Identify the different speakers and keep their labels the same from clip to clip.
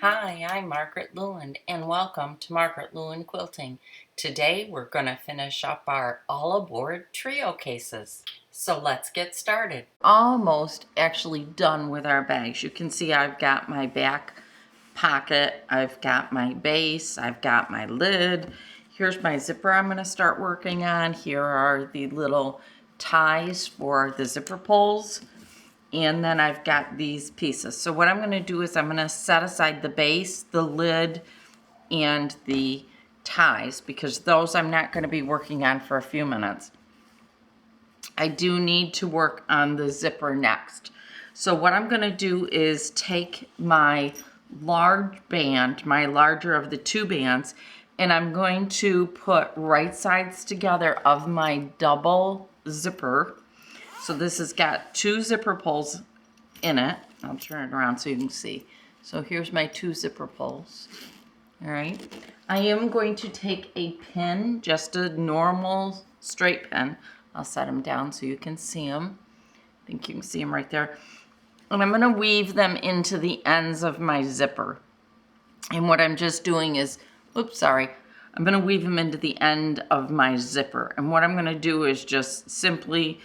Speaker 1: Hi, I'm Margaret Lewin and welcome to Margaret Lewin Quilting. Today we're going to finish up our all aboard trio cases. So let's get started. Almost actually done with our bags. You can see I've got my back pocket, I've got my base, I've got my lid. Here's my zipper I'm going to start working on. Here are the little ties for the zipper pulls. And then I've got these pieces. So what I'm going to do is I'm going to set aside the base, the lid, and the ties because those I'm not going to be working on for a few minutes. I do need to work on the zipper next. So what I'm going to do is take my large band, my larger of the two bands, and I'm going to put right sides together of my double zipper. So this has got two zipper pulls in it. I'll turn it around so you can see. So here's my two zipper pulls. All right. I am going to take a pin, just a normal straight pin. I'll set them down so you can see them. I think you can see them right there. And I'm going to weave them into the ends of my zipper. And what I'm just doing is, I'm going to weave them into the end of my zipper. And what I'm going to do is just simply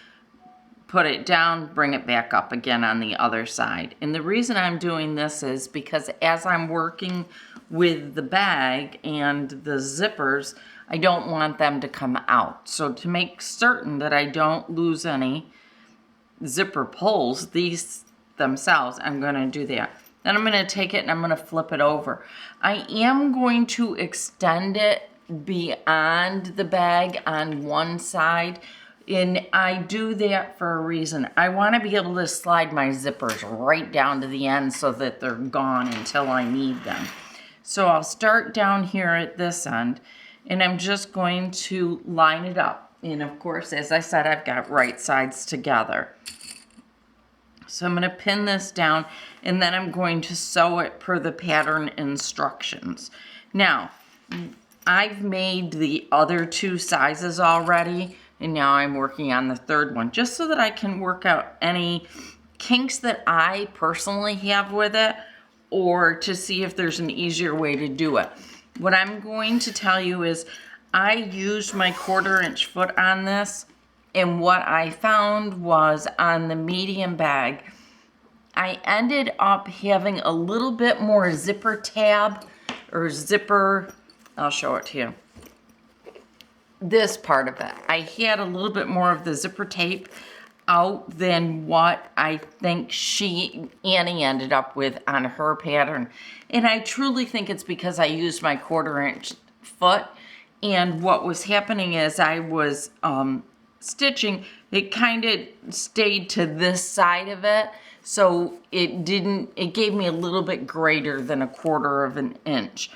Speaker 1: put it down, bring it back up again on the other side. And the reason I'm doing this is because as I'm working with the bag and the zippers, I don't want them to come out. So to make certain that I don't lose any zipper pulls, these themselves, I'm going to do that. Then I'm going to take it and I'm going to flip it over. I am going to extend it beyond the bag on one side. And I do that for a reason. I want to be able to slide my zippers right down to the end so that they're gone until I need them. So I'll start down here at this end, and I'm just going to line it up. And of course, as I said, I've got right sides together. So I'm going to pin this down, and then I'm going to sew it per the pattern instructions. Now, I've made the other two sizes already. And now I'm working on the third one just so that I can work out any kinks that I personally have with it or to see if there's an easier way to do it. What I'm going to tell you is I used my 1/4 inch foot on this, and what I found was on the medium bag, I ended up having a little bit more zipper tab or zipper, I'll show it to you. This part of it. I had a little bit more of the zipper tape out than what I think Annie ended up with on her pattern. And I truly think it's because I used my 1/4 inch foot. And what was happening is I was stitching, it kind of stayed to this side of it. So it gave me a little bit greater than 1/4 inch.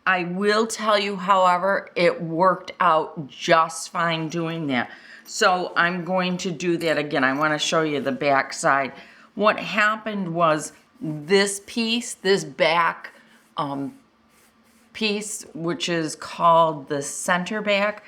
Speaker 1: I will tell you, however, it worked out just fine doing that. So I'm going to do that again. I want to show you the back side. What happened was this piece, this back piece, which is called the center back,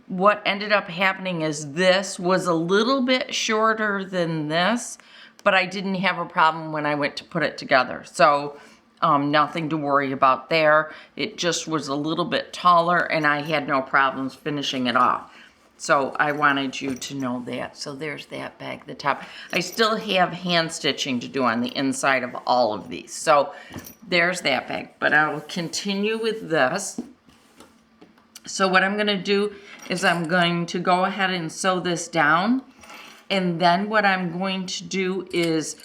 Speaker 1: what ended up happening is this was a little bit shorter than this, but I didn't have a problem when I went to put it together. So nothing to worry about there. It just was a little bit taller and I had no problems finishing it off. So I wanted you to know that. So there's that bag, the top. I still have hand stitching to do on the inside of all of these. So there's that bag, but I'll continue with this. So what I'm going to do is I'm going to go ahead and sew this down. And then what I'm going to do is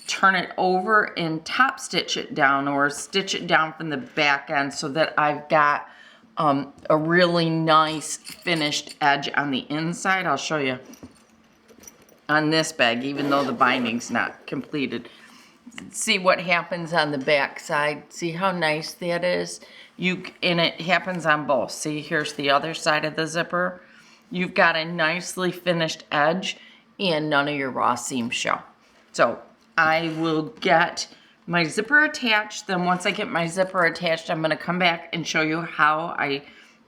Speaker 1: turn it over and top stitch it down or stitch it down from the back end so that I've got a really nice finished edge on the inside. I'll show you on this bag, even though the binding's not completed. See what happens on the back side. See how nice that is? And it happens on both. See, here's the other side of the zipper. You've got a nicely finished edge and none of your raw seams show. So I will get my zipper attached. Then once I get my zipper attached, I'm going to come back and show you how I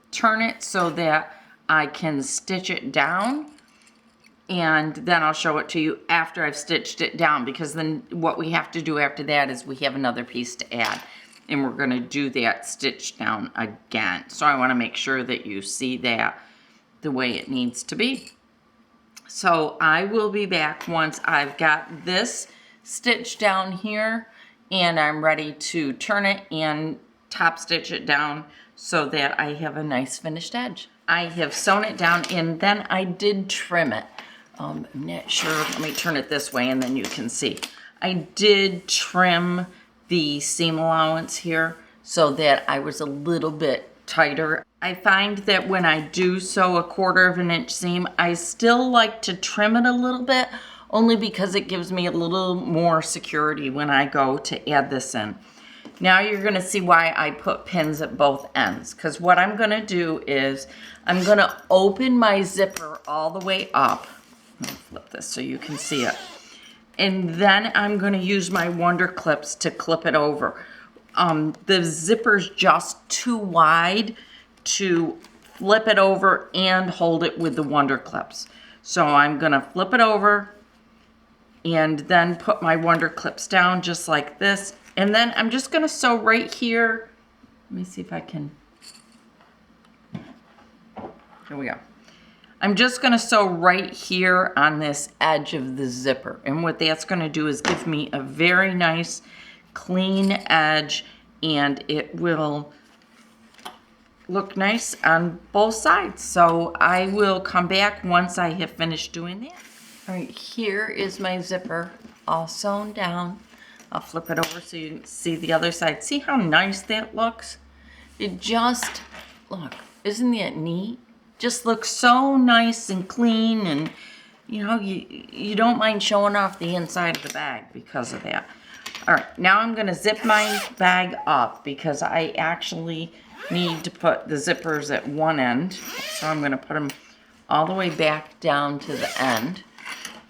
Speaker 1: turn it so that I can stitch it down. And then I'll show it to you after I've stitched it down, because then what we have to do after that is we have another piece to add. and we're going to do that stitch down again. So I want to make sure that you see that the way it needs to be. So I will be back once I've got this stitch down here and I'm ready to turn it and top stitch it down so that I have a nice finished edge. I have sewn it down and then I did trim it. I'm not sure, let me turn it this way and then you can see. I did trim the seam allowance here so that I was a little bit tighter. I find that when I do sew a 1/4 of an inch seam, I still like to trim it a little bit, only because it gives me a little more security when I go to add this in. Now you're gonna see why I put pins at both ends, because what I'm gonna do is I'm gonna open my zipper all the way up. Let me flip this so you can see it. And then I'm gonna use my Wonder Clips to clip it over. The zipper's just too wide to flip it over and hold it with the Wonder Clips. So I'm gonna flip it over and then put my Wonder Clips down just like this. And then I'm just gonna sew right here. Let me see if I can, here we go. I'm just gonna sew right here on this edge of the zipper. And what that's gonna do is give me a very nice clean edge, and it will look nice on both sides. So I will come back once I have finished doing that. All right, here is my zipper all sewn down. I'll flip it over so you can see the other side. See how nice that looks? It just, look, isn't that neat? Just looks so nice and clean, and you know, you don't mind showing off the inside of the bag because of that. All right, now I'm gonna zip my bag up because I actually need to put the zippers at one end. So I'm gonna put them all the way back down to the end.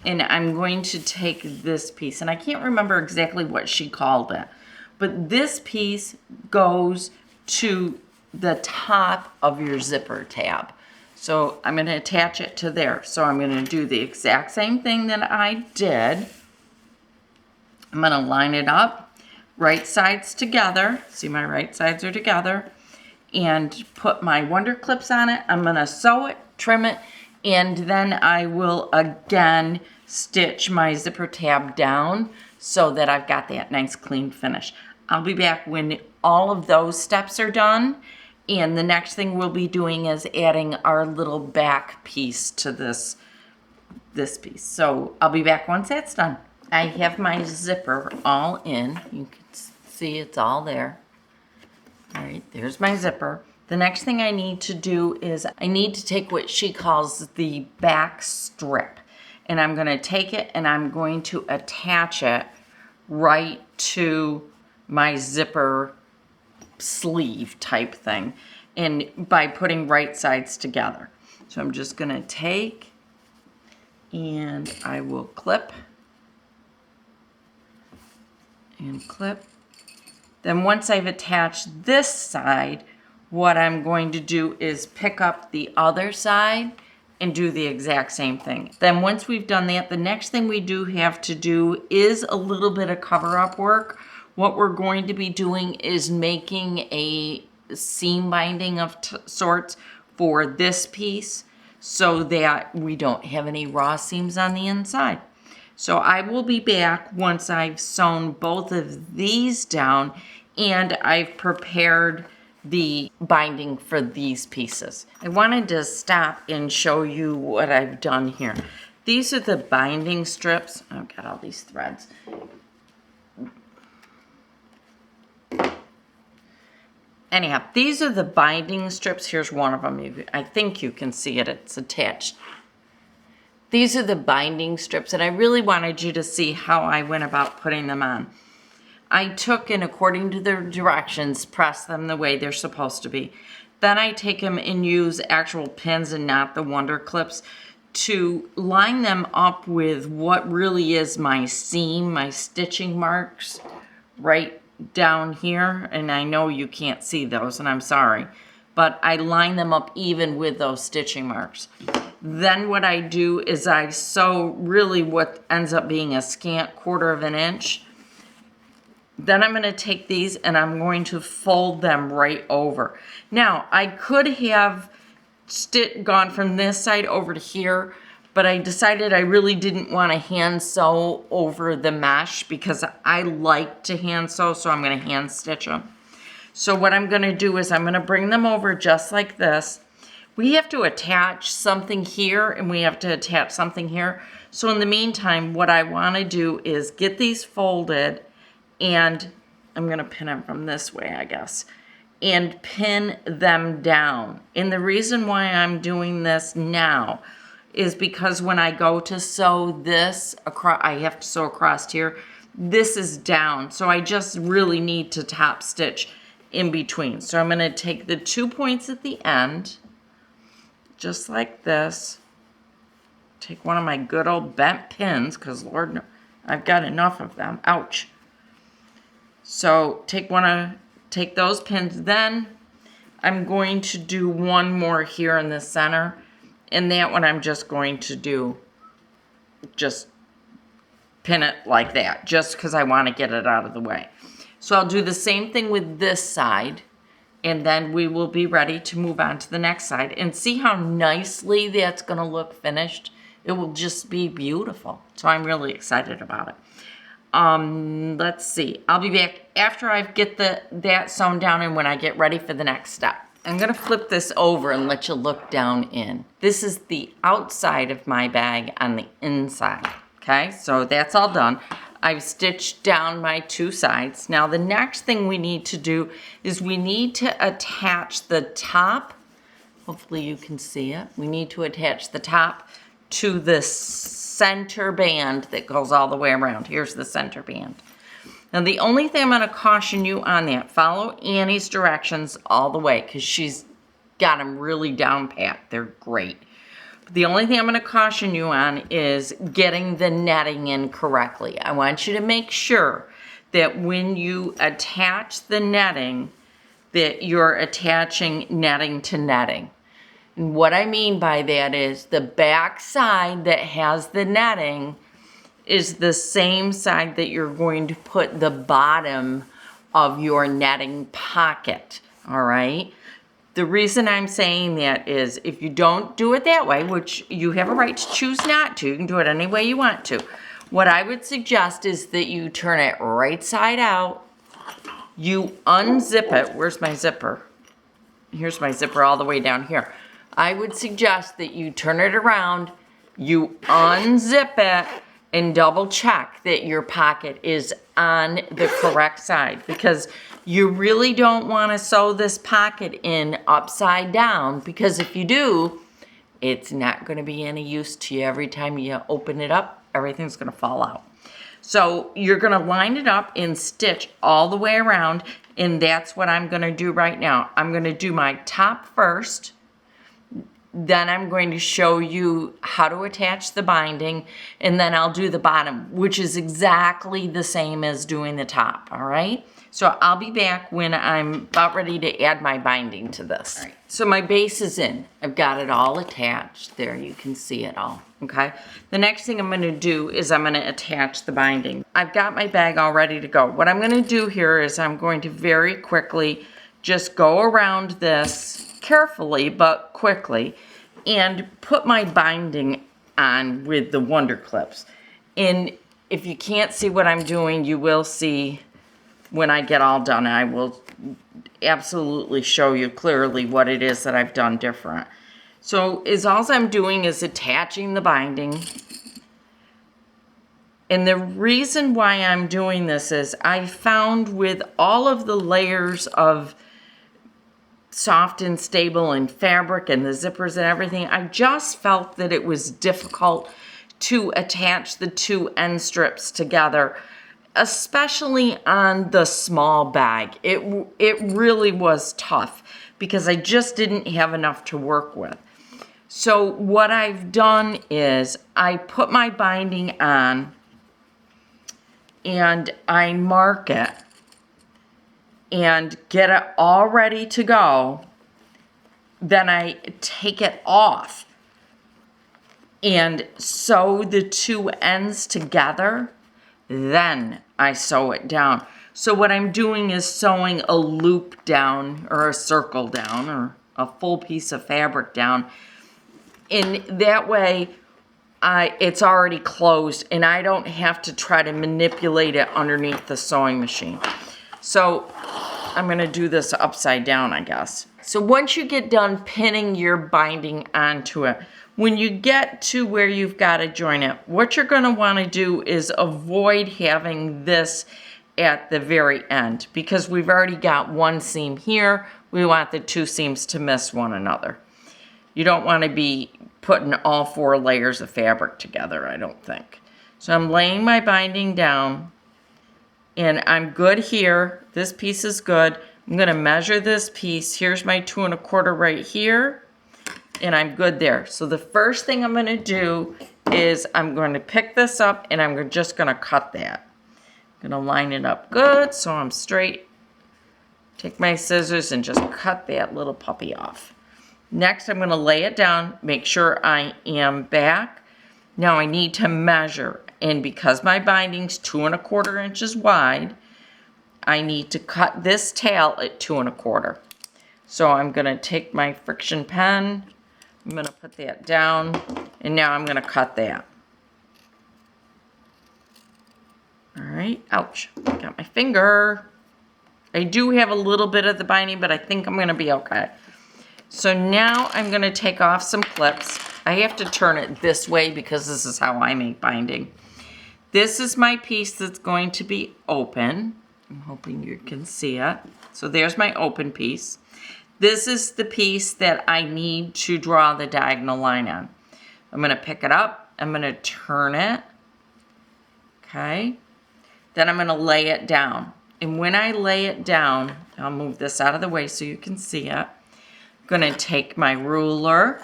Speaker 1: And I'm going to take this piece, and I can't remember exactly what she called it, but this piece goes to the top of your zipper tab. So I'm gonna attach it to there. So I'm gonna do the exact same thing that I did. I'm gonna line it up, right sides together. See, my right sides are together. And put my Wonder Clips on it. I'm gonna sew it, trim it, and then I will again stitch my zipper tab down so that I've got that nice clean finish. I'll be back when all of those steps are done, and the next thing we'll be doing is adding our little back piece to this piece. So I'll be back once that's done. I have my zipper all in. You can see it's all there. All right, there's my zipper. The next thing I need to do is I need to take what she calls the back strip, and I'm gonna take it and I'm going to attach it right to my zipper sleeve type thing, and by putting right sides together. So I'm just gonna take and I will clip and clip. Then once I've attached this side, what I'm going to do is pick up the other side and do the exact same thing. Then once we've done that, the next thing we do have to do is a little bit of cover-up work. What we're going to be doing is making a seam binding of sorts for this piece so that we don't have any raw seams on the inside. So I will be back once I've sewn both of these down and I've prepared the binding for these pieces. I wanted to stop and show you what I've done here. These are the binding strips. I've got all these threads. Anyhow, these are the binding strips. Here's one of them. I think you can see it. It's attached. These are the binding strips, and I really wanted you to see how I went about putting them on. I took and according to the directions, press them the way they're supposed to be. Then I take them and use actual pins and not the Wonder Clips to line them up with what really is my seam, my stitching marks right down here. And I know you can't see those, and I'm sorry, but I line them up even with those stitching marks. Then what I do is I sew really what ends up being a scant 1/4 of an inch Then I'm going to take these and I'm going to fold them right over. Now, I could have gone from this side over to here, but I decided I really didn't want to hand sew over the mesh because I like to hand sew, so I'm going to hand stitch them. So what I'm going to do is I'm going to bring them over just like this. We have to attach something here and we have to attach something here. So in the meantime, what I want to do is get these folded, and I'm going to pin them from this way, I guess, and pin them down. And the reason why I'm doing this now is because when I go to sew this across, I have to sew across here. This is down, so I just really need to top stitch in between. So I'm going to take the 2 points at the end, just like this. Take one of my good old bent pins, because Lord, no, I've got enough of them. Ouch. So take those pins. Then I'm going to do one more here in the center, and that one I'm just going to do, just pin it like that, just because I want to get it out of the way. So I'll do the same thing with this side, and then we will be ready to move on to the next side. And see how nicely that's going to look finished? It will just be beautiful. So I'm really excited about it. Let's see. I'll be back after I get that sewn down and when I get ready for the next step. I'm going to flip this over and let you look down in. This is the outside of my bag on the inside. Okay, so that's all done. I've stitched down my 2 sides. Now the next thing we need to do is we need to attach the top. Hopefully you can see it. We need to attach the top to the center band that goes all the way around. Here's the center band. Now the only thing I'm going to caution you on that, follow Annie's directions all the way, because she's got them really down pat. They're great. The only thing I'm going to caution you on is getting the netting in correctly. I want you to make sure that when you attach the netting, that you're attaching netting to netting. And what I mean by that is the back side that has the netting is the same side that you're going to put the bottom of your netting pocket, all right? The reason I'm saying that is if you don't do it that way, which you have a right to choose not to, you can do it any way you want to. What I would suggest is that you turn it right side out, you unzip it. Where's my zipper? Here's my zipper all the way down here. I would suggest that you turn it around, you unzip it, and double check that your pocket is on the correct side, because you really don't want to sew this pocket in upside down, because if you do, it's not going to be any use to you. Every time you open it up, everything's going to fall out. So you're going to line it up and stitch all the way around, and that's what I'm going to do right now. I'm going to do my top first. Then I'm going to show you how to attach the binding, and then I'll do the bottom, which is exactly the same as doing the top, all right? So I'll be back when I'm about ready to add my binding to this. All right. So my base is in. I've got it all attached. There, you can see it all, okay? The next thing I'm going to do is I'm going to attach the binding. I've got my bag all ready to go. What I'm going to do here is I'm going to very quickly just go around this carefully but quickly and put my binding on with the Wonder Clips. And if you can't see what I'm doing, you will see when I get all done. I will absolutely show you clearly what it is that I've done different. So all I'm doing is attaching the binding. And the reason why I'm doing this is I found with all of the layers of soft and stable and fabric and the zippers and everything, I just felt that it was difficult to attach the 2 end strips together, especially on the small bag. It really was tough because I just didn't have enough to work with. So what I've done is I put my binding on and I mark it and get it all ready to go. Then I take it off and sew the 2 ends together. Then I sew it down. So what I'm doing is sewing a loop down or a circle down or a full piece of fabric down. And that way it's already closed and I don't have to try to manipulate it underneath the sewing machine. So I'm gonna do this upside down, I guess. So once you get done pinning your binding onto it, when you get to where you've got to join it, what you're gonna wanna do is avoid having this at the very end because we've already got one seam here. We want the two seams to miss one another. You don't want to be putting all 4 layers of fabric together, I don't think. So I'm laying my binding down and I'm good here. This piece is good. I'm going to measure this piece. Here's my 2 1/4 right here and I'm good there. So the first thing I'm going to do is I'm going to pick this up and I'm just going to cut that. I'm going to line it up good so I'm straight. Take my scissors and just cut that little puppy off. Next, I'm going to lay it down, make sure I am back. Now I need to measure, and because my binding's 2 1/4 inches wide, I need to cut this tail at 2 1/4. So I'm going to take my friction pen, I'm going to put that down, and now I'm going to cut that. All right, ouch, got my finger. I do have a little bit of the binding, but I think I'm going to be okay. So now I'm going to take off some clips. I have to turn it this way because this is how I make binding. This is my piece that's going to be open. I'm hoping you can see it. So there's my open piece. This is the piece that I need to draw the diagonal line on. I'm going to pick it up. I'm going to turn it. Okay. Then I'm going to lay it down. And when I lay it down, I'll move this out of the way so you can see it. I'm going to take my ruler.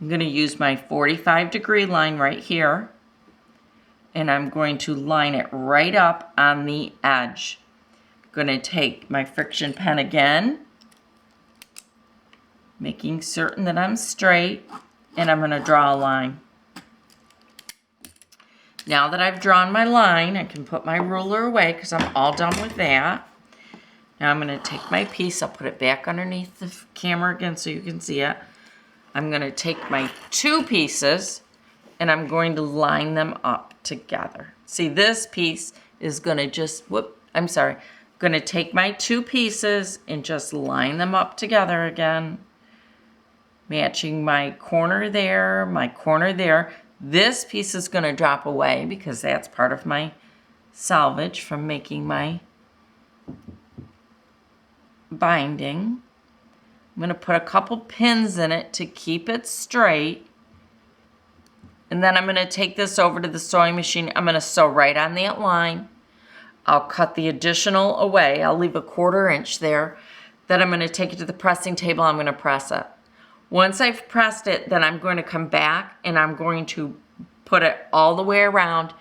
Speaker 1: I'm going to use my 45-degree line right here. And I'm going to line it right up on the edge. I'm going to take my friction pen again, making certain that I'm straight, and I'm going to draw a line. Now that I've drawn my line, I can put my ruler away because I'm all done with that. Now I'm going to take my piece, I'll put it back underneath the camera again so you can see it. I'm going to take my 2 pieces and I'm going to line them up together. See, this piece is going to just, I'm going to take my 2 pieces and just line them up together again, matching my corner there, my corner there. This piece is going to drop away because that's part of my salvage from making my binding. I'm going to put a couple pins in it to keep it straight. And then I'm going to take this over to the sewing machine. I'm going to sew right on that line. I'll cut the additional away. I'll leave a 1/4 inch there. Then I'm going to take it to the pressing table. I'm going to press it. Once I've pressed it, then I'm going to come back and I'm going to put it all the way around.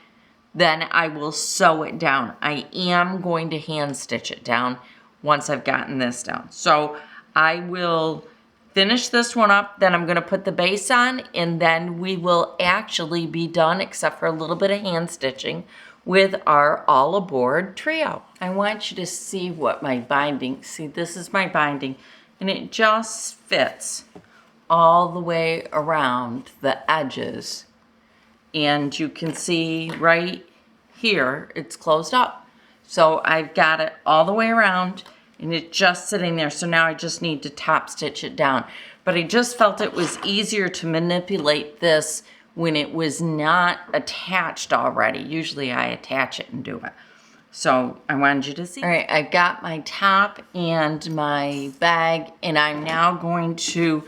Speaker 1: Then I will sew it down. I am going to hand stitch it down once I've gotten this down. So I will finish this one up, then I'm going to put the base on, and then we will actually be done, except for a little bit of hand stitching, with our all aboard trio. I want you to see what my binding, see, this is my binding, and it just fits all the way around the edges. And you can see right here, it's closed up. So I've got it all the way around and it's just sitting there. So now I just need to top stitch it down. But I just felt it was easier to manipulate this when it was not attached already. Usually I attach it and do it. So I wanted you to see. All right, I've got my top and my bag, and I'm now going to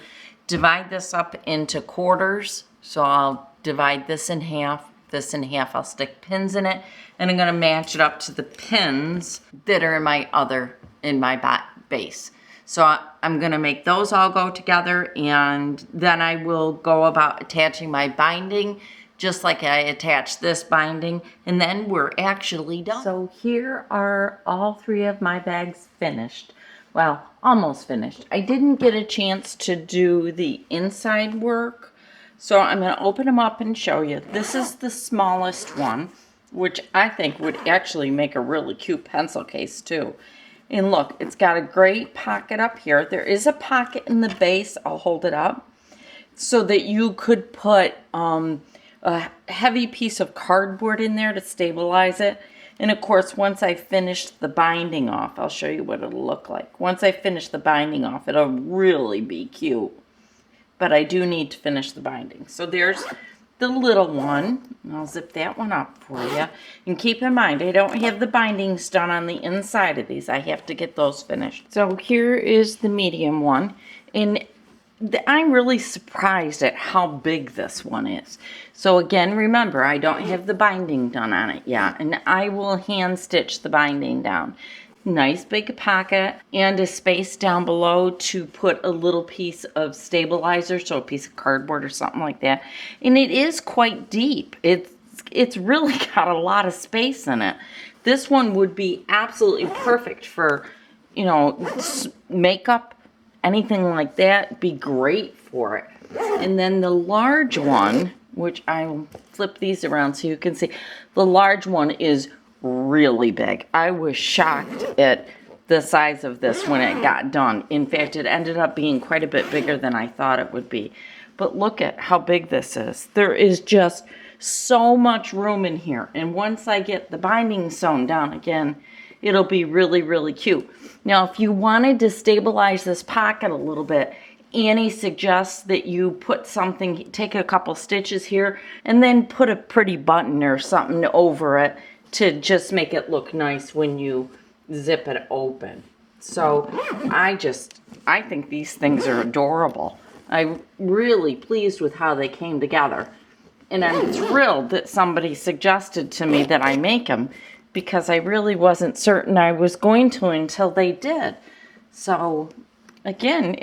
Speaker 1: divide this up into quarters. So I'll divide this in half, I'll stick pins in it, and I'm gonna match it up to the pins that are in my base. So I'm gonna make those all go together, and then I will go about attaching my binding just like I attached this binding, and then we're actually done. So here are all 3 of my bags finished. Well, almost finished. I didn't get a chance to do the inside work, so I'm going to open them up and show you. This is the smallest one. which I think would actually make a really cute pencil case too. And look, it's got a great pocket up here. There is a pocket in the base. I'll hold it up so that you could put a heavy piece of cardboard in there to stabilize it. And of course, once I finish the binding off, I'll show you what it'll look like. Once I finish the binding off, it'll really be cute. But I do need to finish the binding. So there's the little one. I'll zip that one up for you. And keep in mind, I don't have the bindings done on the inside of these. I have to get those finished. So here is the medium one. And I'm really surprised at how big this one is. So again, remember, I don't have the binding done on it yet. And I will hand stitch the binding down. Nice big pocket and a space down below to put a little piece of stabilizer, so a piece of cardboard or something like that. And it is quite deep. It's really got a lot of space in it. This one would be absolutely perfect for, you know, makeup, anything like that. Be great for it. And then the large one, which I'll flip these around so you can see, the large one is really big. I was shocked at the size of this when it got done. In fact, it ended up being quite a bit bigger than I thought it would be. But look at how big this is. There is just so much room in here. And once I get the binding sewn down again, it'll be really, really cute. Now, if you wanted to stabilize this pocket a little bit, Annie suggests that you put something, take a couple stitches here, and then put a pretty button or something over it to just make it look nice when you zip it open. So I think these things are adorable. I'm really pleased with how they came together. And I'm thrilled that somebody suggested to me that I make them, because I really wasn't certain I was going to until they did. So again,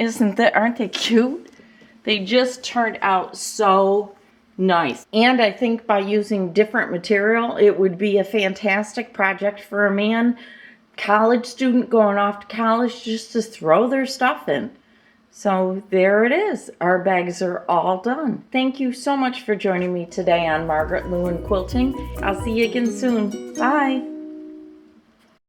Speaker 1: aren't they cute? They just turned out so nice. And I think by using different material, it would be a fantastic project for a man, college student going off to college, just to throw their stuff in. So there it is. Our bags are all done. Thank you so much for joining me today on Margaret Lewin Quilting. I'll see you again soon. Bye.